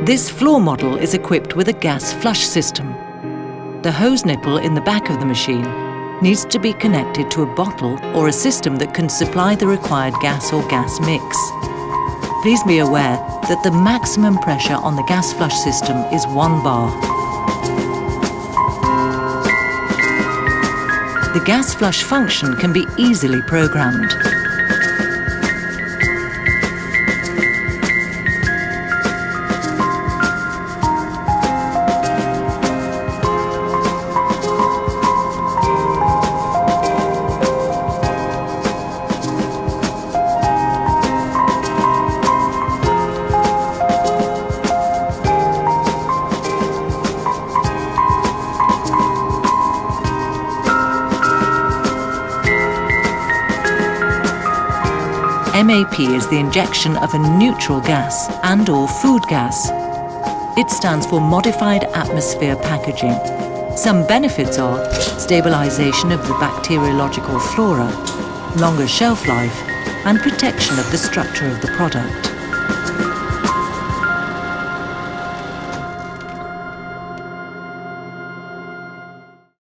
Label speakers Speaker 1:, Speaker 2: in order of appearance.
Speaker 1: This floor model is equipped with a gas flush system. The hose nipple in the back of the machine needs to be connected to a bottle or a system that can supply the required gas or gas mix. Please be aware that the maximum pressure on the gas flush system is 1 bar. The gas flush function can be easily programmed. MAP is the injection of a neutral gas and/or food gas. It stands for Modified Atmosphere Packaging. Some benefits are stabilization of the bacteriological flora, longer shelf life, and protection of the structure of the product.